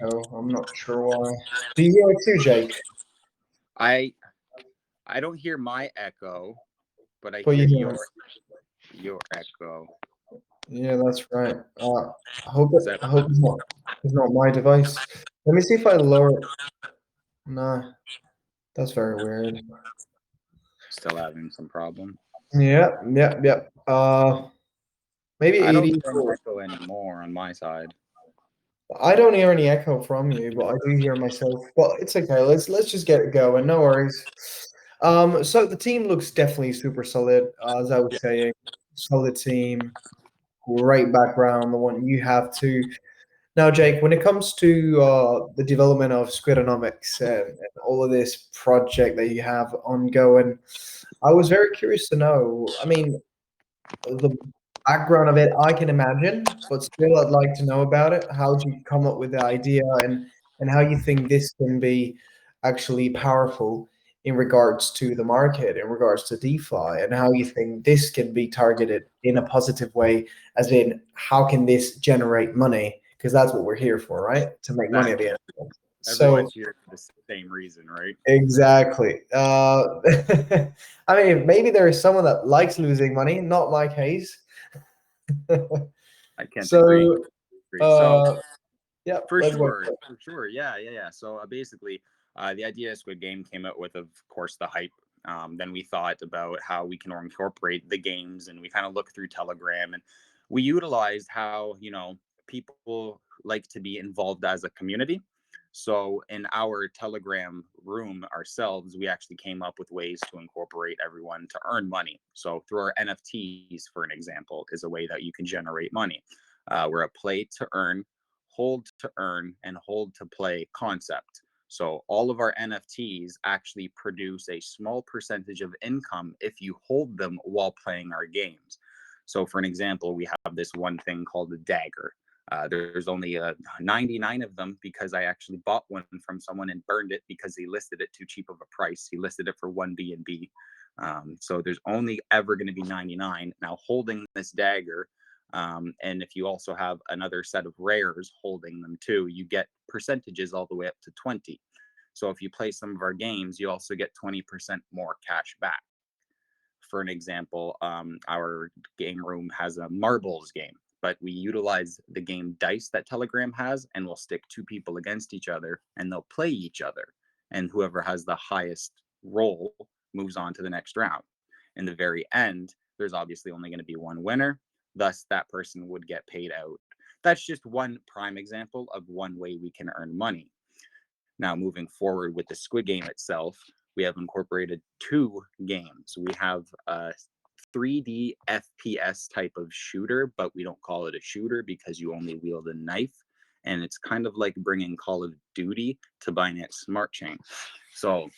echo. I'm not sure why. Do you hear it too, Jake? I I don't hear my echo, but I But hear you hear it. your echo. Yeah, that's right. Is that I hope it's not my device. Let me see if I lower it. No, that's very weird. still having some problem? Yeah, yeah, yeah. Maybe I don't hear any 84. echo anymore on my side. I don't hear any echo from you, but I do hear myself. But it's okay. Let's just get it going. No worries. So the team looks definitely super solid. As I was saying, solid team, great background, the one you have too. Now, Jake, when it comes to the development of Squidanomics and all of this project that you have ongoing, I was very curious to know. I mean, the background of it, I can imagine, but still, I'd like to know about it. How did you come up with the idea, and how you think this can be actually powerful in regards to the market, in regards to DeFi, and how you think this can be targeted in a positive way, as in how can this generate money? Because that's what we're here for, right? To make money at Exactly. the end. So Everyone's here for the same reason, right? exactly. I mean, maybe there is someone that likes losing money, not my case. I can't agree. So, So uh, yeah, let's go. for sure, yeah. So basically, the idea Squid Game came out with, of course, the hype. Then we thought about how we can incorporate the games, and we kind of looked through Telegram, and we utilized how people like to be involved as a community. So in our Telegram room ourselves, we actually came up with ways to incorporate everyone to earn money. So through our NFTs, for an example, is a way that you can generate money. We're a play to earn, hold to earn, and hold to play concept. So all of our NFTs actually produce a small percentage of income if you hold them while playing our games. So for an example, we have this one thing called a dagger. There's only 99 of them because I actually bought one from someone and burned it because he listed it too cheap of a price. He listed it for one BNB. So there's only ever going to be 99. Now holding this dagger, and if you also have another set of rares holding them too, you get percentages all the way up to 20. So if you play some of our games, you also get 20% more cash back. For an example, our game room has a marbles game, but we utilize the game dice that Telegram has, and we'll stick two people against each other, and they'll play each other. And whoever has the highest roll moves on to the next round. In the very end, there's obviously only going to be one winner. Thus, that person would get paid out. That's just one prime example of one way we can earn money. Now, moving forward with the Squid Game itself, we have incorporated two games. We have a 3D FPS type of shooter, but we don't call it a shooter because you only wield a knife. And it's kind of like bringing Call of Duty to Binance Smart Chain. So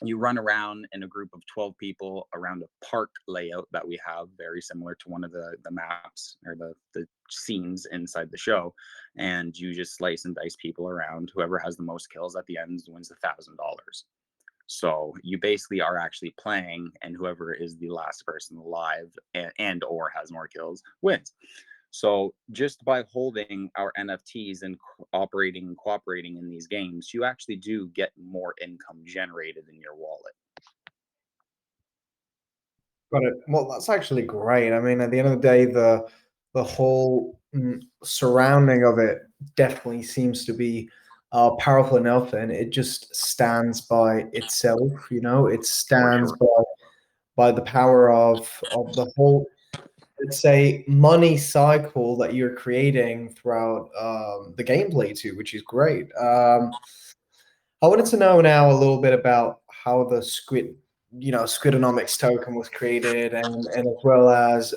you run around in a group of 12 people around a park layout that we have, very similar to one of the maps or the scenes inside the show, and you just slice and dice people around. Whoever has the most kills at the end wins $1,000. So you basically are actually playing, and whoever is the last person alive and or has more kills wins. So just by holding our NFTs and operating and cooperating in these games, you actually do get more income generated in your wallet. Got it. Well, that's actually great. I mean, at the end of the day, the whole surrounding of it definitely seems to be powerful enough, and it just stands by itself. It For stands sure. by the power of the whole, let's say, money cycle that you're creating throughout the gameplay too, which is great. I wanted to know now a little bit about how the Squidanomics token was created, and as well as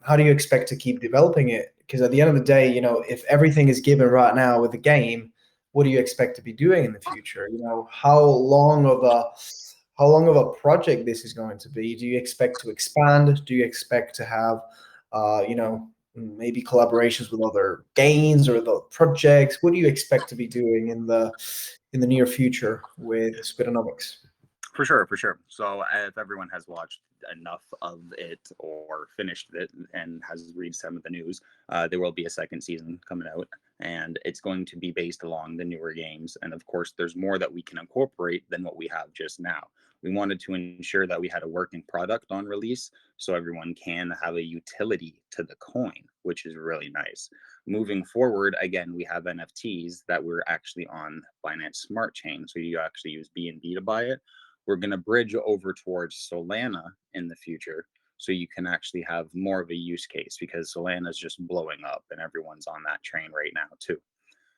how do you expect to keep developing it? Because at the end of the day, if everything is given right now with the game, what do you expect to be doing in the future? How long of a project this is going to be? Do you expect to expand? Do you expect to have, maybe collaborations with other games or the projects? What do you expect to be doing in the near future with Squidanomics? For sure, for sure. So if everyone has watched enough of it or finished it and has read some of the news, there will be a second season coming out, and it's going to be based along the newer games. And of course, there's more that we can incorporate than what we have just now. We wanted to ensure that we had a working product on release so everyone can have a utility to the coin, which is really nice. Moving forward, again, we have NFTs that we're actually on Binance Smart Chain. So you actually use BNB to buy it. We're going to bridge over towards Solana in the future so you can actually have more of a use case because Solana is just blowing up and everyone's on that train right now too.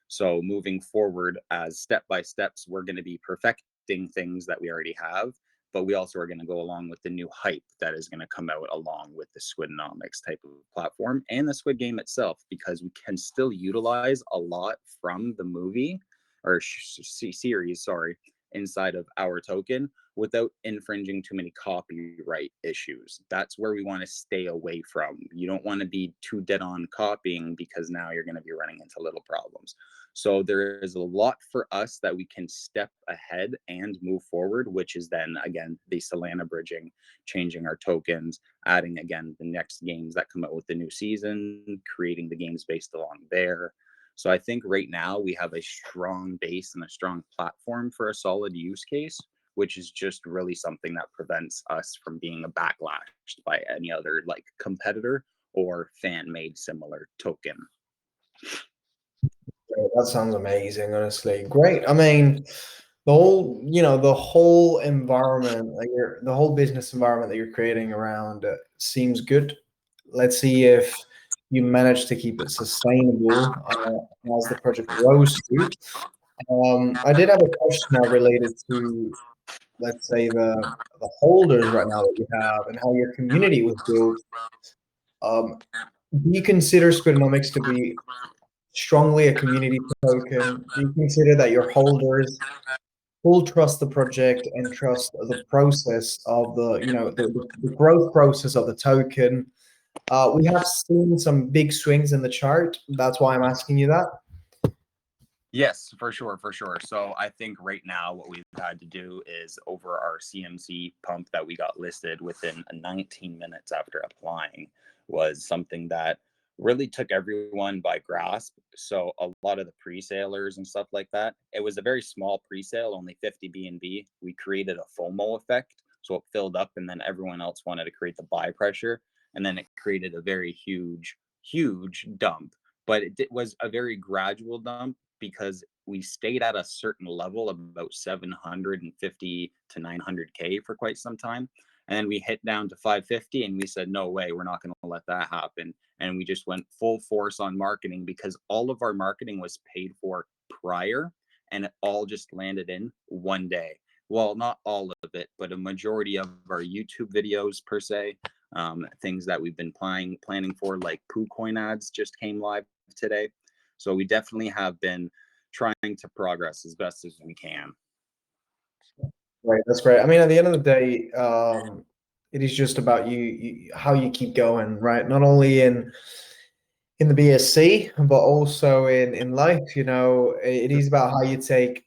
So moving forward as step by steps, we're going to be perfecting things that we already have, but we also are going to go along with the new hype that is going to come out along with the Squidanomics type of platform and the Squid Game itself, because we can still utilize a lot from the movie or series, sorry, inside of our token without infringing too many copyright issues. That's where we want to stay away from. You don't want to be too dead on copying because now you're going to be running into little problems. So there is a lot for us that we can step ahead and move forward, which is then again the Solana bridging, changing our tokens, adding again the next games that come out with the new season, creating the games based along there. So I think right now we have a strong base and a strong platform for a solid use case, which is just really something that prevents us from being a backlash by any other like competitor or fan made similar token. That sounds amazing, honestly. Great. I mean, the whole environment, the whole business environment that you're creating around it seems good. Let's see if you manage to keep it sustainable as the project grows too. I did have a question now related to, let's say, the holders right now that you have and how your community was built. Do you consider Squidanomics to be strongly a community token? Do you consider that your holders will trust the project and trust the process of the growth process of the token? We have seen some big swings in the chart. That's why I'm asking you that. Yes, for sure, for sure. So I think right now what we've had to do is over our CMC pump that we got listed within 19 minutes after applying was something that really took everyone by grasp. So a lot of the pre-salers and stuff like that, it was a very small pre-sale, only 50 BNB. We created a FOMO effect. So it filled up and then everyone else wanted to create the buy pressure. And then it created a very huge, huge dump. But it was a very gradual dump because we stayed at a certain level of about 750 to 900K for quite some time. And then we hit down to 550 and we said, no way, we're not going to let that happen. And we just went full force on marketing because all of our marketing was paid for prior and it all just landed in one day. Well, not all of it, but a majority of our YouTube videos per se, things that we've been planning for, like PooCoin ads just came live today. So we definitely have been trying to progress as best as we can. Right, that's great. I mean, at the end of the day, it is just about how you keep going, right? Not only in the BSC, but also in life. It is about how you take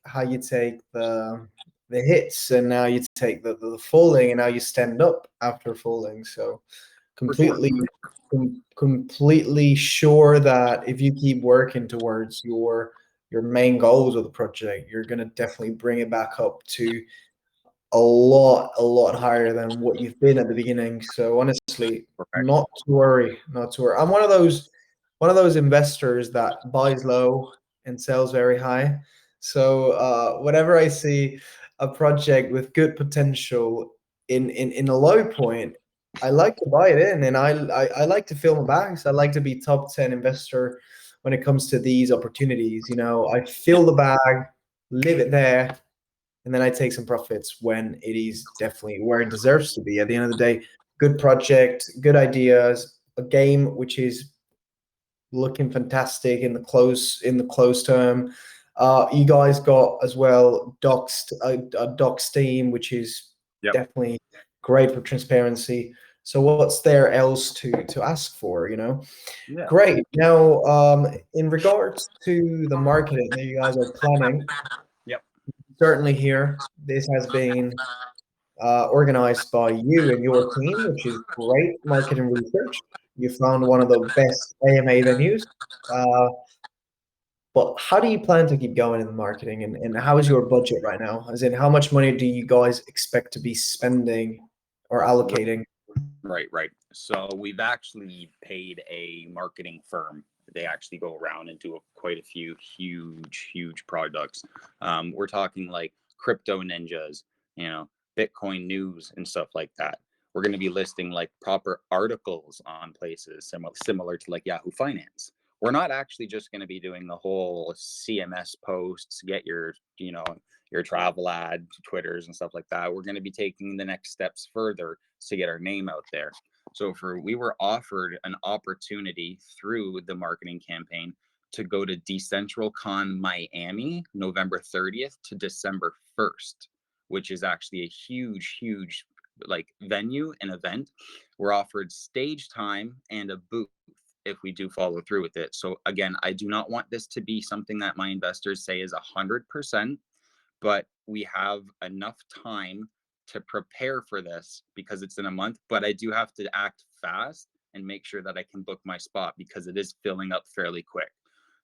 the hits, and now you take the falling, and now you stand up after falling. So For sure. completely completely sure that if you keep working towards your main goals of the project, you're going to definitely bring it back up to a lot higher than what you've been at the beginning. So honestly, Correct. not to worry, not to worry. I'm one of those investors that buys low and sells very high. So whenever I see a project with good potential in a low point, I like to buy it in, and I like to fill my bags. I like to be top 10 investor when it comes to these opportunities. I fill the bag, leave it there, and then I take some profits when it is definitely where it deserves to be. At the end of the day, good project, good ideas, a game which is looking fantastic in the close term. You guys got as well a docs team, which is Yep. definitely great for transparency. So what's there else to ask for? Yeah. Great. Now, in regards to the marketing that you guys are planning, Yep. certainly here, this has been organized by you and your team, which is great marketing research. You found one of the best AMA venues. Uh, but how do you plan to keep going in the marketing, and how is your budget right now? As in, how much money do you guys expect to be spending or allocating? Right, right. So we've actually paid a marketing firm. They actually go around and do quite a few huge products. We're talking like crypto ninjas, you know, Bitcoin news and stuff like that. We're going to be listing like proper articles on places similar to like Yahoo Finance. We're not actually just going to be doing the whole CMS posts, get your Travladd, Twitters and stuff like that. We're going to be taking the next steps further to get our name out there. So we were offered an opportunity through the marketing campaign to go to DecentralCon Miami, November 30th to December 1st, which is actually a huge like venue and event. We're offered stage time and a booth if we do follow through with it. So again, I do not want this to be something that my investors say is 100%, but we have enough time to prepare for this because it's in a month. But I do have to act fast and make sure that I can book my spot because it is filling up fairly quick.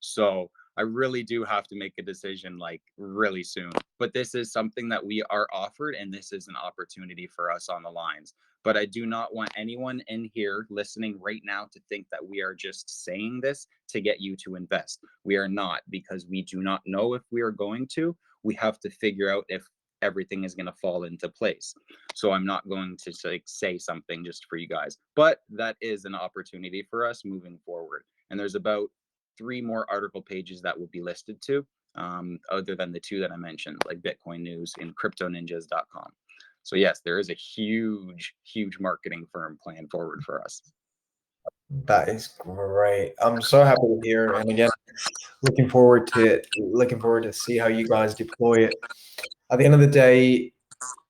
So I really do have to make a decision like really soon. But this is something that we are offered, and this is an opportunity for us on the lines. But I do not want anyone in here listening right now to think that we are just saying this to get you to invest. We are not, because we do not know if we are going to. We have to figure out if everything is going to fall into place. So I'm not going to like say something just for you guys, but that is an opportunity for us moving forward. And there's about 3 more article pages that will be listed to, other than the 2 that I mentioned, like Bitcoin News and CryptoNinjas.com. So yes, there is a huge marketing firm plan forward for us. That is great. I'm so happy to hear, and again, looking forward to it. Looking forward to see how you guys deploy it. At the end of the day,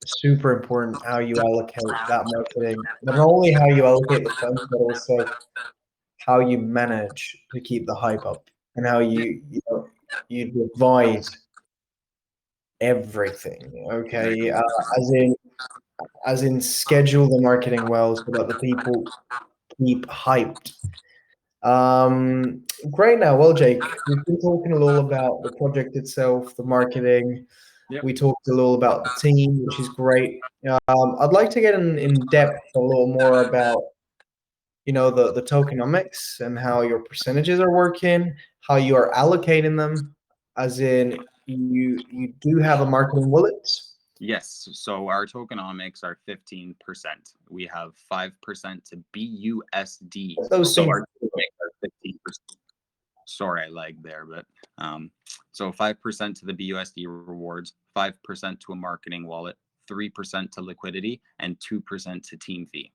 super important how you allocate that marketing. Not only how you allocate the funds, but also how you manage to keep the hype up, and how you divide everything. Okay, as in schedule the marketing well so that the people keep hyped. Great. Now, well, Jake, we've been talking a little about the project itself, the marketing. Yep. We talked a little about the team, which is great. I'd like to get in depth a little more about, the tokenomics and how your percentages are working, how you are allocating them, as in you do have a marketing wallet. Yes. So our tokenomics are 15%. We have 5% to BUSD. Those So seem our tokenomics are 15%. Sorry, I lagged there, but so 5% to the BUSD rewards, 5% to a marketing wallet, 3% to liquidity, and 2% to team fee.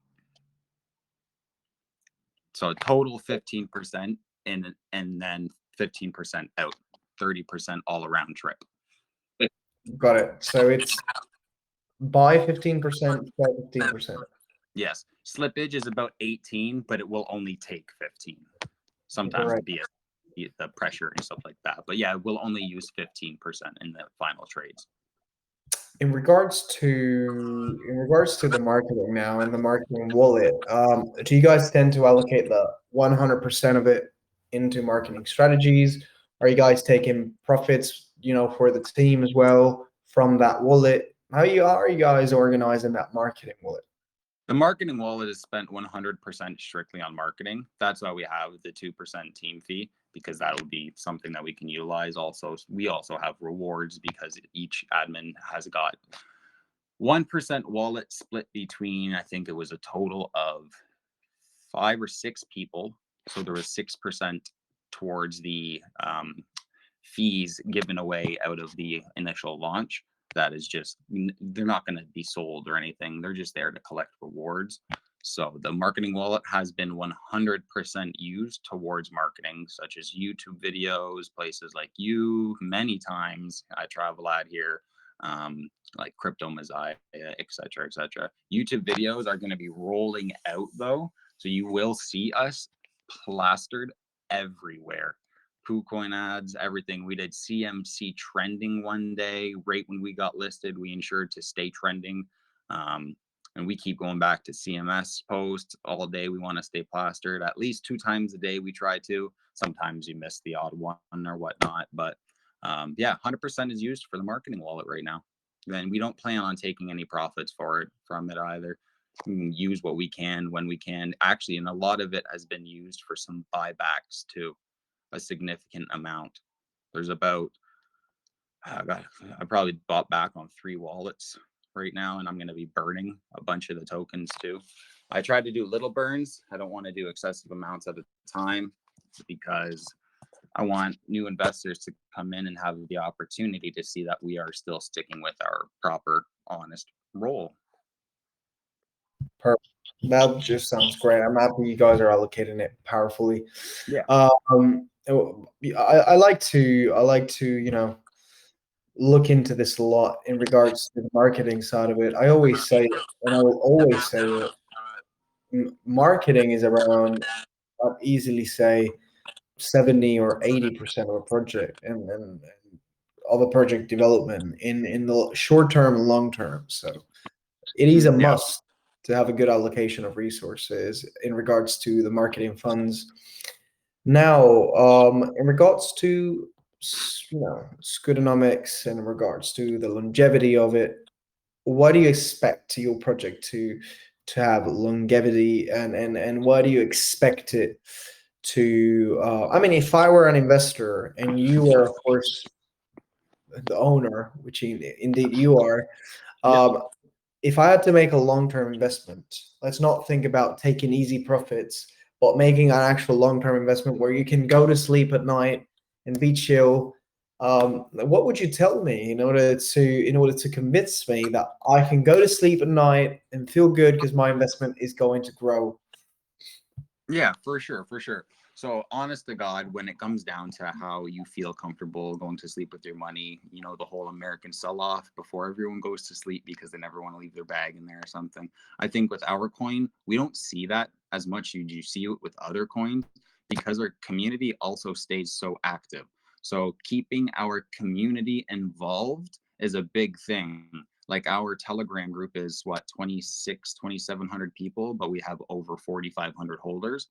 So total 15% and then 15% out, 30% all around trip. got it. So it's buy 15%, sell 15%. Yes, slippage is about 18, but it will only take 15. Sometimes Great. the pressure and stuff like that. But yeah, we'll only use 15% in the final trades. In regards to the marketing now and the marketing wallet, do you guys tend to allocate the 100% of it into marketing strategies? Are you guys taking profits, for the team as well from that wallet? How are you guys organizing that marketing wallet? The marketing wallet is spent 100% strictly on marketing. That's why we have the 2% team fee, because that will be something that we can utilize. Also, we also have rewards because each admin has got 1% wallet split between, I think it was a total of 5 or 6 people. So there was 6% towards the fees given away out of the initial launch. That is just, they're not going to be sold or anything. They're just there to collect rewards. So the marketing wallet has been 100% used towards marketing, such as YouTube videos, places like you, many times I Travladd here, like Crypto Messiah, etc., etc. YouTube videos are going to be rolling out though, so you will see us plastered everywhere. KuCoin ads, everything. We did CMC trending one day right when we got listed. We ensured to stay trending. Um, and we keep going back to CMS posts all day. We want to stay plastered at least 2 times a day. We try to. Sometimes you miss the odd one or whatnot, but yeah, 100% is used for the marketing wallet right now. Then we don't plan on taking any profits for it from it either. We can use what we can when we can. Actually, and a lot of it has been used for some buybacks too, a significant amount. There's about I probably bought back on 3 wallets right now, and I'm going to be burning a bunch of the tokens too. I try to do little burns. I don't want to do excessive amounts at a time because I want new investors to come in and have the opportunity to see that we are still sticking with our proper, honest role. Perfect. That just sounds great. I'm happy you guys are allocating it powerfully. Yeah. I like to look into this a lot in regards to the marketing side of it. I always say it, and I will always say it. Marketing is around, I'd easily say, 70 or 80% of a project, and of a project development in the short term and long term. So it is a Yeah. must to have a good allocation of resources in regards to the marketing funds. Now, in regards to Squidanomics, and in regards to the longevity of it, what do you expect your project to have longevity, and what do you expect it to? I mean, if I were an investor and you were, of course, the owner, which indeed you are, Yep. um, if I had to make a long-term investment, let's not think about taking easy profits, but making an actual long-term investment where you can go to sleep at night and be chill. What would you tell me in order to convince me that I can go to sleep at night and feel good because my investment is going to grow? Yeah, for sure, for sure. So, honest to God, when it comes down to how you feel comfortable going to sleep with your money, the whole American sell off before everyone goes to sleep because they never want to leave their bag in there or something. I think with our coin, we don't see that as much as you see it with other coins because our community also stays so active. So, keeping our community involved is a big thing. Like our Telegram group is what, 2,700 people, but we have over 4,500 holders.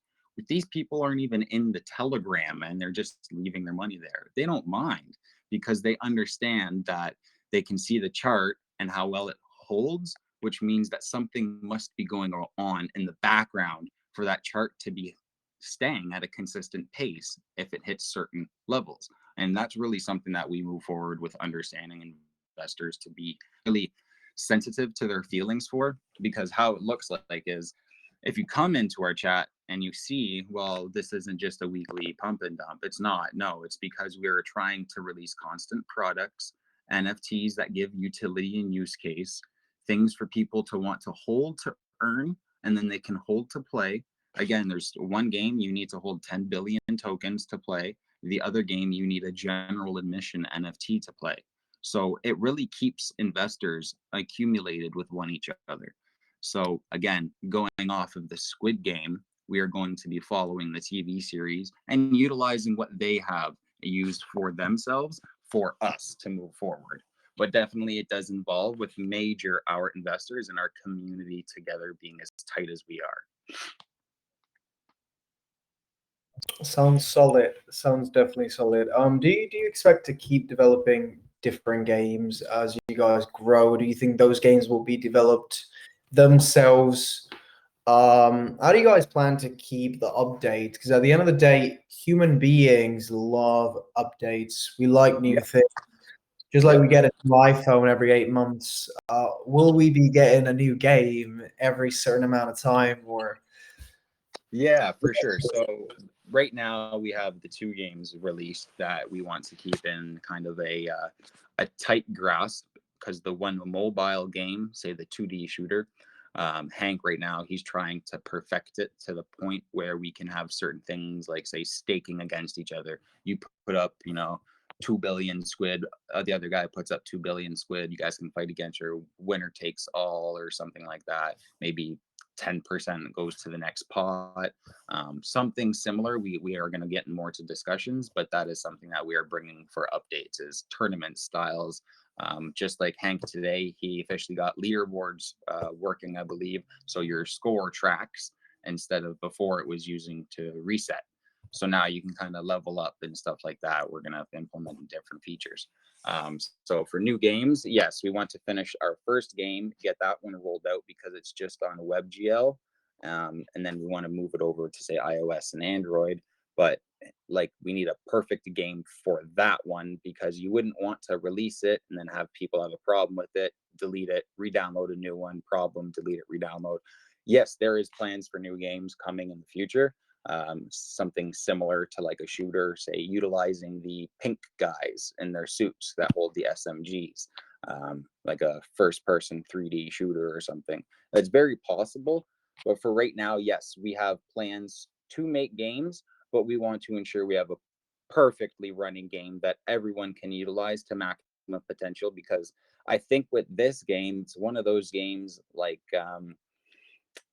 These people aren't even in the Telegram and they're just leaving their money there. They don't mind because they understand that they can see the chart and how well it holds, which means that something must be going on in the background for that chart to be staying at a consistent pace if it hits certain levels. And that's really something that we move forward with understanding investors to be really sensitive to their feelings for, because how it looks like is if you come into our chat and you see, well, this isn't just a weekly pump and dump. It's not. No, it's because we are trying to release constant products, NFTs that give utility and use case, things for people to want to hold to earn, and then they can hold to play. Again, there's one game you need to hold 10 billion tokens to play. The other game you need a general admission NFT to play. So it really keeps investors accumulated with one each other. So again, going off of the Squid Game, we are going to be following the TV series and utilizing what they have used for themselves for us to move forward. But definitely it does involve with major our investors and our community together being as tight as we are. Sounds solid. Sounds definitely solid. Do you expect to keep developing different games as you guys grow? Do you think those games will be developed themselves? How do you guys plan to keep the updates? Because at the end of the day, human beings love updates. We like new Yeah. things. Just like Yep. we get a new iPhone every 8 months, will we be getting a new game every certain amount of time? Or Yeah, for sure. So right now we have the 2 games released that we want to keep in kind of a tight grasp because the one mobile game, say the 2D shooter, Hank right now he's trying to perfect it to the point where we can have certain things like say staking against each other. You put up, 2 billion squid. The other guy puts up 2 billion squid. You guys can fight against your winner takes all or something like that. Maybe 10% goes to the next pot. Something similar. We are going to get more to discussions, but that is something that we are bringing for updates is tournament styles, Just like Hank today, he officially got leaderboards working, I believe. So your score tracks instead of before it was using to reset. So now you can kind of level up and stuff like that. We're going to implement different features. So for new games, yes, we want to finish our first game, get that one rolled out because it's just on WebGL. And then we want to move it over to say iOS and Android. But like we need a perfect game for that one because you wouldn't want to release it and then have people have a problem with it, delete it, re-download a new one, problem, delete it, re-download. Yes, there is plans for new games coming in the future. Something similar to like a shooter, say utilizing the pink guys in their suits that hold the SMGs, like a first person 3D shooter or something. It's very possible. But for right now, yes, we have plans to make games, but we want to ensure we have a perfectly running game that everyone can utilize to maximum potential. Because I think with this game, it's one of those games like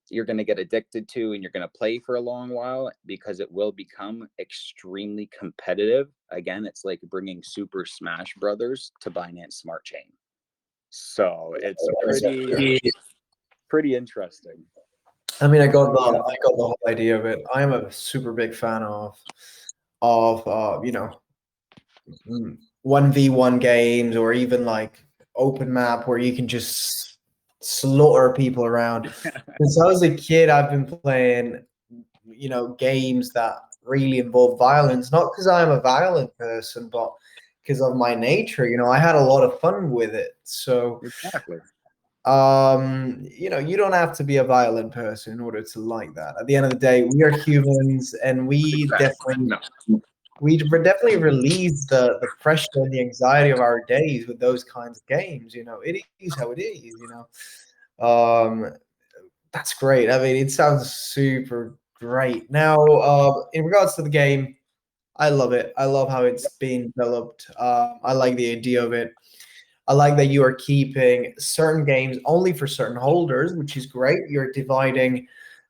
you're going to get addicted to and you're going to play for a long while because it will become extremely competitive. Again, it's like bringing Super Smash Brothers to Binance Smart Chain. So it's pretty interesting. I mean, I got the whole idea of it. I am a super big fan of 1v1 games, or even like open map where you can just slaughter people around. Since I was a kid, I've been playing, games that really involve violence, not because I'm a violent person, but because of my nature. I had a lot of fun with it. So, Exactly. you don't have to be a violent person in order to like that. At the end of the day, we are humans, and Exactly. No. we definitely release the pressure and the anxiety of our days with those kinds of games. It is how it is. Um, that's great. I mean, it sounds super great. Now, in regards to the game, I love it. I love how it's being developed. I like the idea of it. I like that you are keeping certain games only for certain holders, which is great. You're dividing,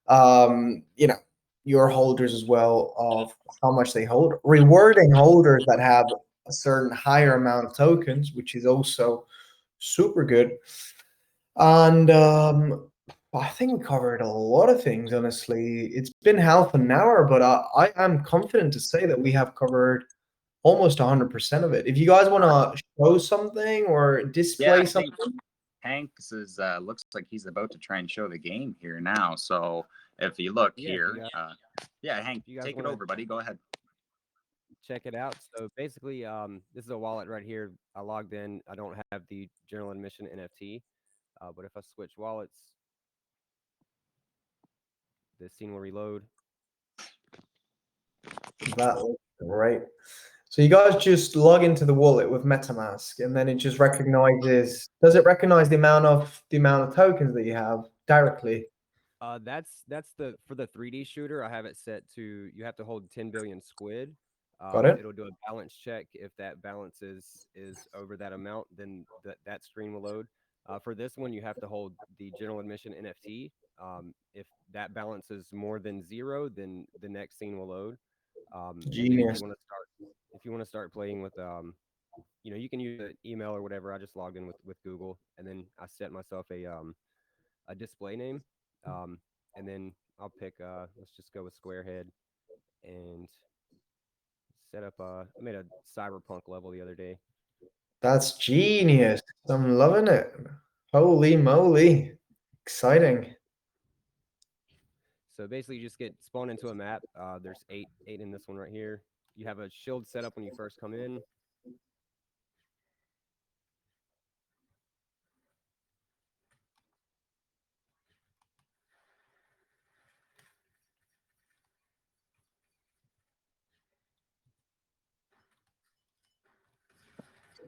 um, you know, your holders as well of how much they hold, rewarding holders that have a certain higher amount of tokens, which is also super good. And I think we covered a lot of things, honestly. It's been half an hour, but I am confident to say that we have covered almost 100% of it. If you guys want to show something or Yeah, display something, Hanks is looks like he's about to try and show the game here now. So if you look Yeah, if you here, guys yeah, Hank, if you guys take it want to over, buddy. Go ahead. check it out. So basically, this is a wallet right here. I logged in. I don't have the general admission NFT, but if I switch wallets, the scene will reload. that looks great. So you guys just log into the wallet with MetaMask, and then it just recognizes. Does it recognize the amount of tokens that you have directly? That's the for the 3D shooter. I have it set to you have to hold 10 billion squid. Got it. It'll do a balance check. If that balance is over that amount, then that screen will load. For this one, you have to hold the general admission NFT. If that balance is more than zero, then the next scene will load. And then Genius. if you want to start playing with you can use an email or whatever. I just logged in with Google, and then I set myself a display name, um, and then I'll pick. Let's just go with Squarehead and set up. I made a cyberpunk level the other day. That's genius. I'm loving it. Holy moly. Exciting. So basically, you just get spawned into a map. There's eight in this one right here. You have a shield set up when you first come in.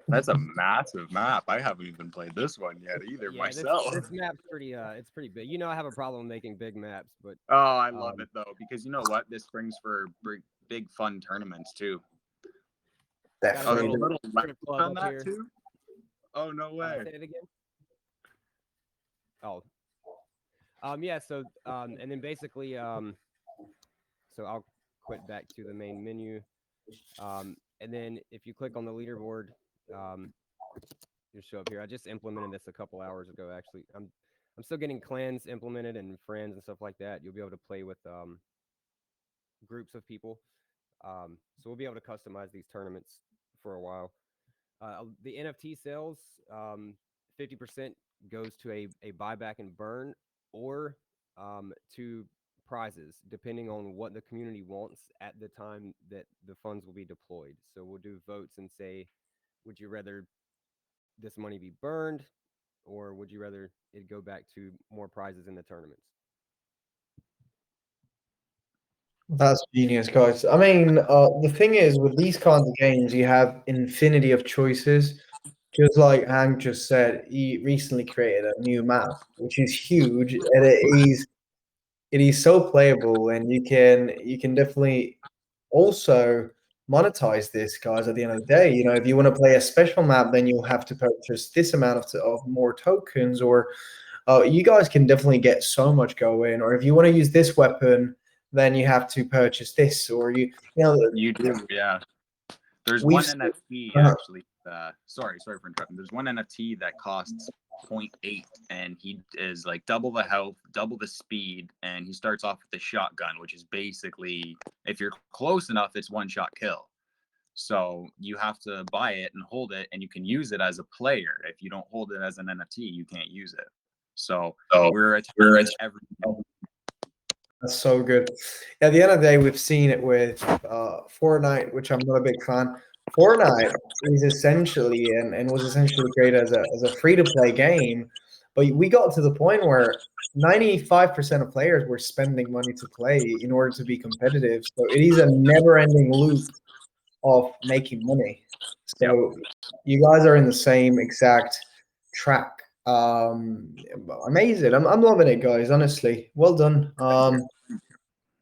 That's a massive map. I haven't even played this one yet either Yeah, myself. this map's pretty. It's pretty big. I have a problem making big maps, but Oh, I love um, it though because you know what? This brings for big fun tournaments too. got a Oh, there's a Definitely. little little strip language club on up that here. too. Oh no way. Say it again. Oh, yeah. So and then basically so I'll quit back to the main menu. And then if you click on the leaderboard, um, Just show up here. I just implemented this a couple hours ago. Actually, I'm still getting clans implemented and friends and stuff like that. You'll be able to play with groups of people. So we'll be able to customize these tournaments for a while. The NFT sales, 50% goes to a buyback and burn, or to prizes, depending on what the community wants at the time that the funds will be deployed. So we'll do votes and say, would you rather this money be burned, or would you rather it go back to more prizes in the tournaments? That's genius, guys. I mean, the thing is, with these kinds of games, you have infinity of choices. Just like Hank just said, he recently created a new map, which is huge, and it is so playable, and you can definitely also monetize this, guys. At the end of the day, if you want to play a special map, then you'll have to purchase this amount of more tokens, or you guys can definitely get so much going. Or if you want to use this weapon, then you have to purchase this, or You do, yeah. There's we've one seen- NFT uh, actually. Sorry for interrupting. There's one NFT that costs 0.8, and he is like double the health, double the speed, and he starts off with the shotgun, which is basically, if you're close enough, it's one shot kill. So you have to buy it and hold it, and you can use it as a player. If you don't hold it as an NFT, you can't use it. So we're attaching everything. That's so good. At the end of the day, we've seen it with Fortnite, which I'm not a big fan. Fortnite is essentially and was essentially created as a free to play game, but we got to the point where 95% of players were spending money to play in order to be competitive. So it is a never ending loop of making money. Yep. So you guys are in the same exact track. Amazing. I'm loving it, guys. Honestly, well done.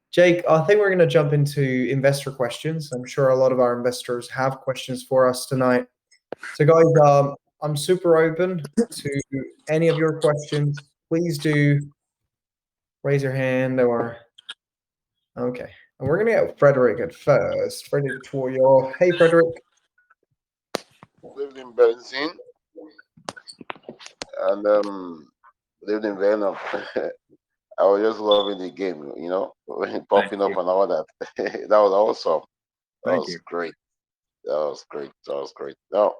Jake, I think we're going to jump into investor questions. I'm sure a lot of our investors have questions for us tonight. So, guys, I'm super open to any of your questions. Please do raise your hand or okay. And we're going to get Frederick at first. Frederick Toyo. Hey, Frederick. Good evening, Benzine, and good evening, Venom. I was just loving the game, popping up you. and all that. That was awesome. That Thank was you. great. That was great. That was great. Now,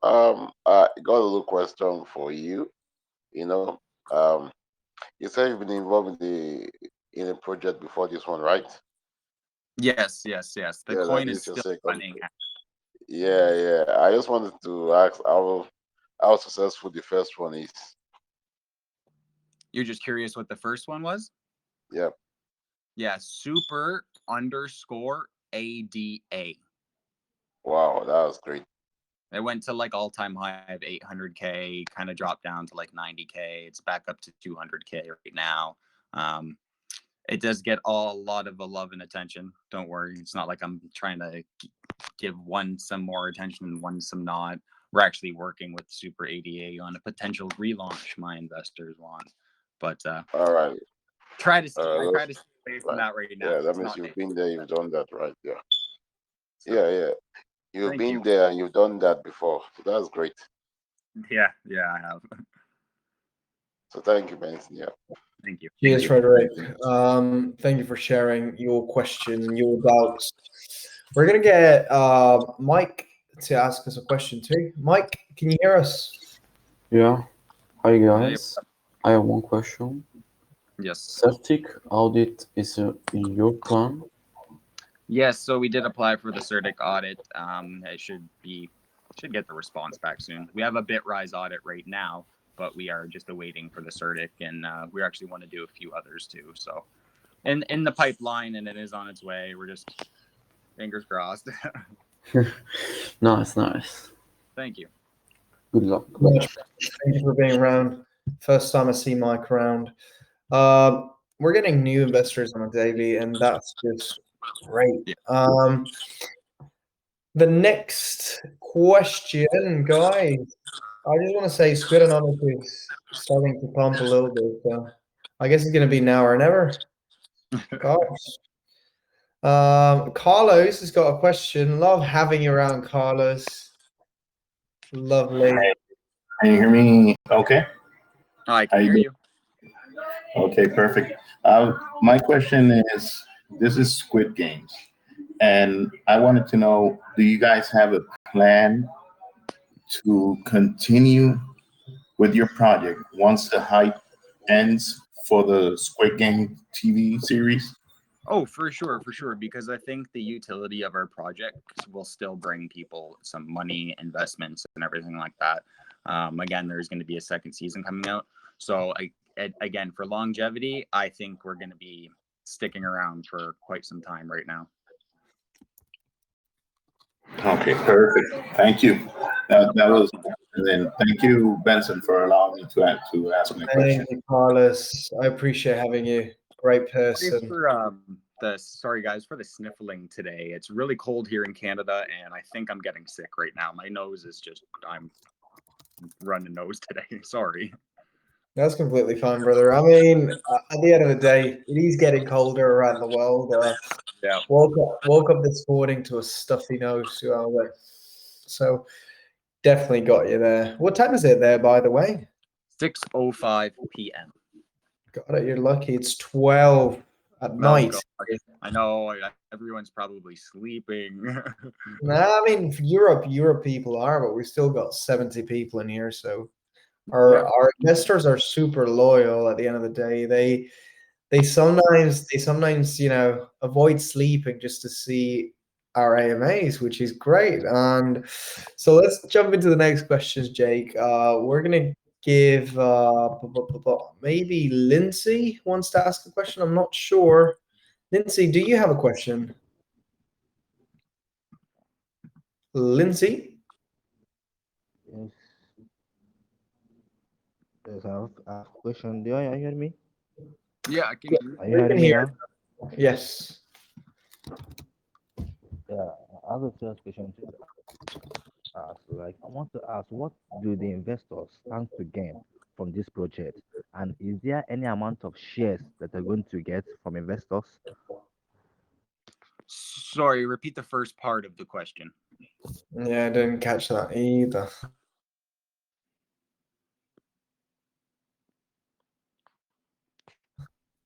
I got a little question for you. You know, um, you said you've been involved in a project before this one, right? Yes. The Yeah, that coin is is your still second. running. Yeah, yeah. I just wanted to ask how successful the first one is. You're just curious what the first one was? Yeah. Yeah, super underscore ADA. Wow, that was great. It went to like all time high of 800K, kind of dropped down to like 90K. It's back up to 200K right now. Um, it does get a lot of love and attention. Don't worry. It's not like I'm trying to give one some more attention and one some not. We're actually working with Super ADA on a potential relaunch my investors want. But All right. try to That's stay away from right. that right now. Yeah, that It's means not you've nice. been there, you've done that, right? Yeah. So Yeah, yeah. You've thank you. been there and you've done that before. So that's great. Yeah, I have. So thank you, Benson. Yeah. Thank you. Cheers, Frederick. Thank you for sharing your question, your doubts. We're gonna get Mike to ask us a question too. Mike, can you hear us? Yeah. Hi Hey, guys. I have one question. yes. Septic audit is in your plan? Yes, so we did apply for the CERTIC audit. It should get the response back soon. We have a Bitrise audit right now, but we are just awaiting for the CERTIC, and we actually want to do a few others too. So, in the pipeline, and it is on its way. We're just fingers crossed. Nice. Thank you. Good luck. Thank you for being around. First time I see Mike around. We're getting new investors on a daily, and that's just great. Yeah. The next question, guys. I just want to say Squidanomics is starting to pump a little bit. So I guess it's going to be now or never. Gosh. Carlos has got a question. Love having you around, Carlos. Lovely. Can you hear me? Okay. I How can you hear doing? you. Okay, perfect. My question is, this is Squid Games, and I wanted to know, do you guys have a plan to continue with your project once the hype ends for the Squid Game TV series? Oh, for sure. Because I think the utility of our project will still bring people some money, investments, and everything like that. Again, there's going to be a second season coming out. So, again, for longevity, I think we're going to be sticking around for quite some time right now. Okay, perfect. Thank you. That was, and then thank you, Benson, for allowing me to ask my question. Thank you, Carlos. I appreciate having you. Great Sorry person. for sorry guys for the sniffling today. It's really cold here in Canada, and I think I'm getting sick right now. My nose is I'm running nose today. Sorry. That's completely fine, brother. I mean, at the end of the day, it is getting colder around the world. Yeah. Woke up this morning to a stuffy nose. So definitely got you there. What time is it there, by the way? 6:05 p.m. Got it. You're lucky. It's 12 at Oh night. gosh, I know everyone's probably sleeping. Nah, I mean, for Europe people are, but we still got 70 people in here. So Yeah. our investors are super loyal. At the end of the day, they sometimes avoid sleeping just to see our AMAs, which is great. And so let's jump into the next questions, Jake. We're gonna give maybe Lindsay wants to ask a question. I'm not sure. Lindsay, do you have a question? Lindsay? Yes, yes, I have a question. Do you hear me? Yeah, I can Yeah, hear you. Are you we can hearing me hear. now? Yes. Yeah, I have a first question to ask. Like, I want to ask, what do the investors stand to gain from this project? And is there any amount of shares that they're going to get from investors? Sorry, repeat the first part of the question. Yeah, I didn't catch that either.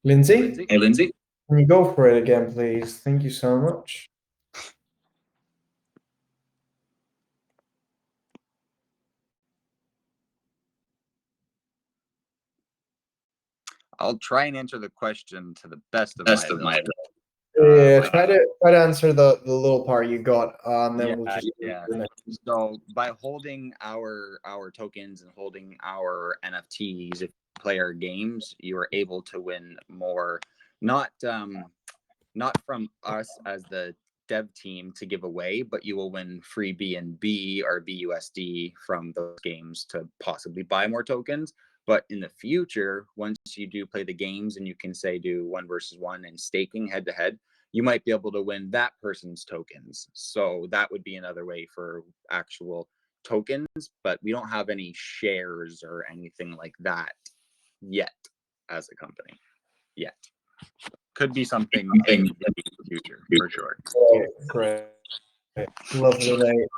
Lindsay? Hey, Lindsay. Can you go for it again, please? Thank you so much. I'll try and answer the question to the best of my ability. Yeah, But try to answer the little part you got, and then we'll yeah, just yeah. do the next. So by holding our tokens and holding our NFTs, if you play our games, you are able to win more. Not not from us as the dev team to give away, but you will win free BNB or BUSD from those games to possibly buy more tokens. But in the future, once you do play the games and you can say do 1 versus 1 and staking head to head, you might be able to win that person's tokens. So that would be another way for actual tokens, but we don't have any shares or anything like that yet as a company yet. Could be something in the future for sure. Great. Lovely, mate.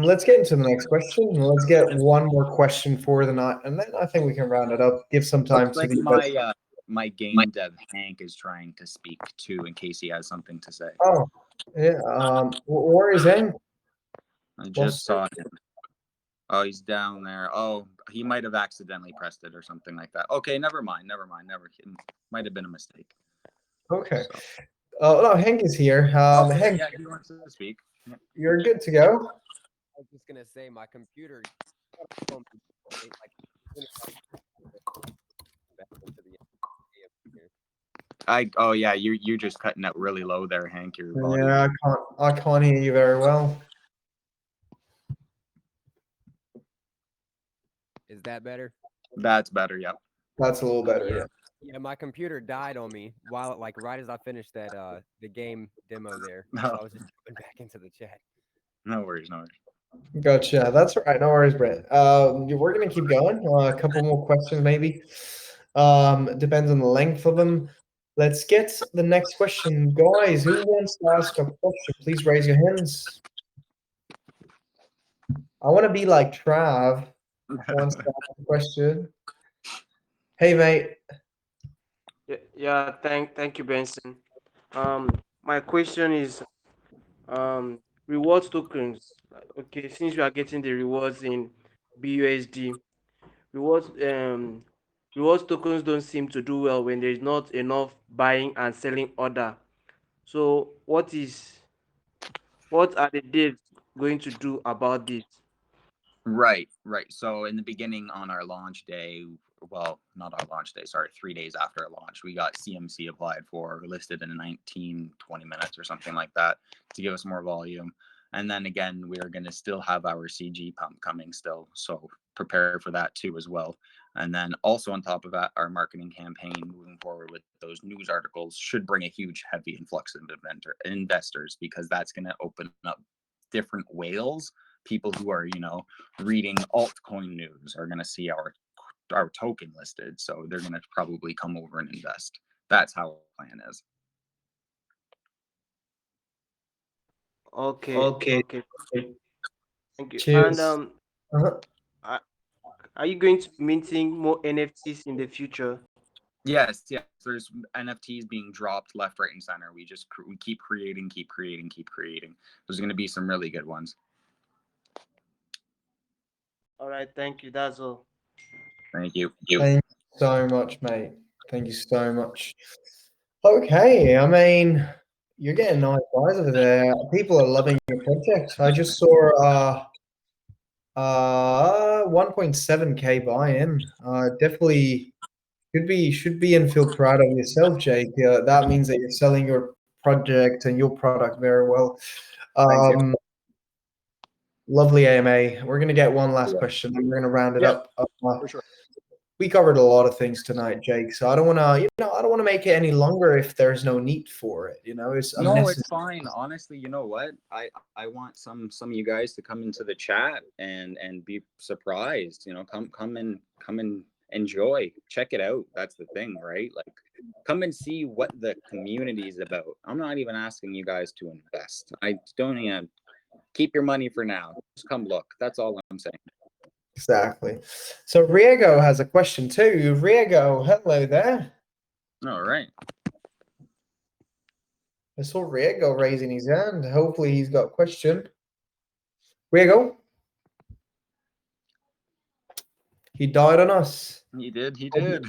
Let's get into the next question. Let's get one more question for the night, and then I think we can round it up. Give some time Looks to like the my game dev Hank is trying to speak too, in case he has something to say. Oh, yeah. Where is Hank? I just saw him. Oh, he's down there. Oh, he might have accidentally pressed it or something like that. Okay, never mind. It might have been a mistake. Okay. So. No, Hank is here. Okay, Hank, yeah, he wants to speak. you're good to go. I was just gonna say my computer like back into the Oh yeah, you're just cutting out really low there, Hank. Your volume. Yeah, I can't hear you very well. Is that better? That's better. Yep. That's a little better. Yeah. Yeah. Yeah, my computer died on me while like right as I finished that the game demo there. No. So I was just jumping back into the chat. No worries. Gotcha. That's all right. No worries, Brent. We're gonna keep going. A couple more questions, maybe. Depends on the length of them. Let's get the next question, guys. Who wants to ask a question? Please raise your hands. I want to be like Trav. wants to ask a question. Hey, mate. Yeah, thank you, Benson. My question is, um, rewards tokens. Okay, since you are getting the rewards in BUSD, rewards rewards tokens don't seem to do well when there is not enough buying and selling order. So, what are the devs going to do about this? Right, right. So in the beginning on our launch day, well, not our launch day, sorry, 3 days after our launch, we got CMC applied for, listed in 19, 20 minutes or something like that to give us more volume. And then again, we're going to still have our CG pump coming still. So prepare for that too as well. And then also on top of that, our marketing campaign moving forward with those news articles should bring a huge, heavy influx of investors because that's going to open up different whales. People who are, reading altcoin news are going to see our token listed, so they're going to probably come over and invest. That's how our plan is. Okay, Okay. okay, thank you. And Cheers. Uh-huh. are are you going to be minting more NFTs in the future? Yes, yes. There's NFTs being dropped left, right, and center. We keep creating, keep creating, keep creating. There's going to be some really good ones. All right, thank you. That's all. Thank you. Thank you so much, mate. Thank you so much. Okay, I mean, you're getting nice guys over there. People are loving your project. I just saw 1.7K buy-in. Definitely should be and feel proud of yourself, Jake. That means that you're selling your project and your product very well. Thanks. Yeah. Lovely, AMA. We're gonna get one last question, and we're gonna round it Yeah, up. for sure. We covered a lot of things tonight, Jake. So I don't want to, I don't want to make it any longer if there's no need for it. It's No, unnecessary. it's fine. Honestly, you know what? I want some of you guys to come into the chat and be surprised. Come and enjoy. Check it out. That's the thing, right? Like come and see what the community is about. I'm not even asking you guys to invest. I don't even keep your money for now. Just come look. That's all I'm saying. Exactly. So Riego has a question too. Riego, hello there. All right. I saw Riego raising his hand. Hopefully he's got a question. Riego? He died on us. He did. He did.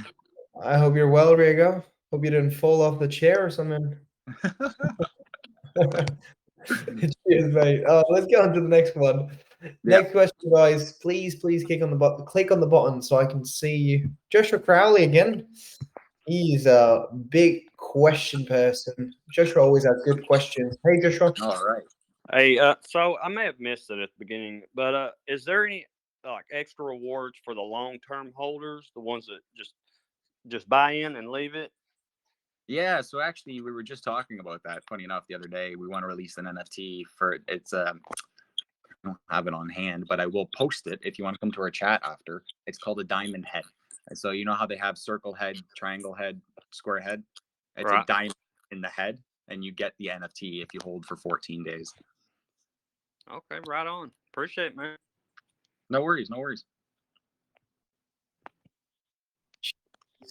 I hope you're well, Riego. Hope you didn't fall off the chair or something. Cheers, mate. Let's get on to the next one. Yeah. Next question, guys. Please click on the button so I can see you. Joshua Crowley again. He's a big question person. Joshua always has good questions. Hey, Joshua. All right. Hey, so I may have missed it at the beginning, but is there any like extra rewards for the long-term holders, the ones that just buy in and leave it? Yeah, so actually we were just talking about that. Funny enough, the other day we want to release an NFT for it's I don't have it on hand, but I will post it if you want to come to our chat after. It's called a diamond head. And so you know how they have circle head, triangle head, square head? It's Right. a diamond in the head, and you get the NFT if you hold for 14 days. Okay, right on. Appreciate it, man. No worries, no worries.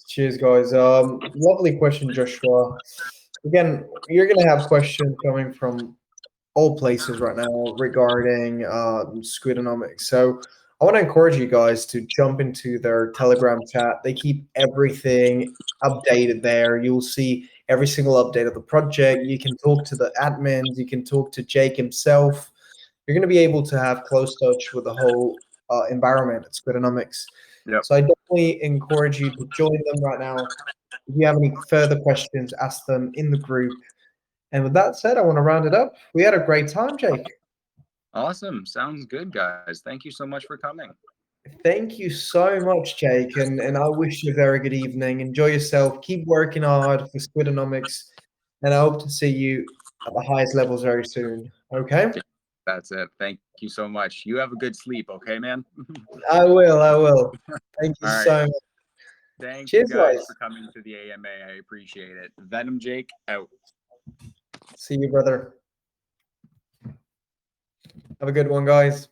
Cheers, guys. Lovely question, Joshua. Again, you're gonna have questions coming from all places right now regarding Squidanomics. So I want to encourage you guys to jump into their Telegram chat. They keep everything updated there. You'll see every single update of the project. You can talk to the admins. You can talk to Jake himself. You're going to be able to have close touch with the whole environment at Squidanomics. Yep. So I definitely encourage you to join them right now. If you have any further questions, ask them in the group. And with that said, I want to round it up. We had a great time, Jake. Awesome. Sounds good, guys. Thank you so much for coming. Thank you so much, Jake. And I wish you a very good evening. Enjoy yourself. Keep working hard for Squidanomics. And I hope to see you at the highest levels very soon. Okay? That's it. Thank you so much. You have a good sleep, okay, man? I will. Thank you All right. so much. Thank Cheers, you guys guys. for coming to the AMA. I appreciate it. Venom Jake out. See you, brother. Have a good one, guys.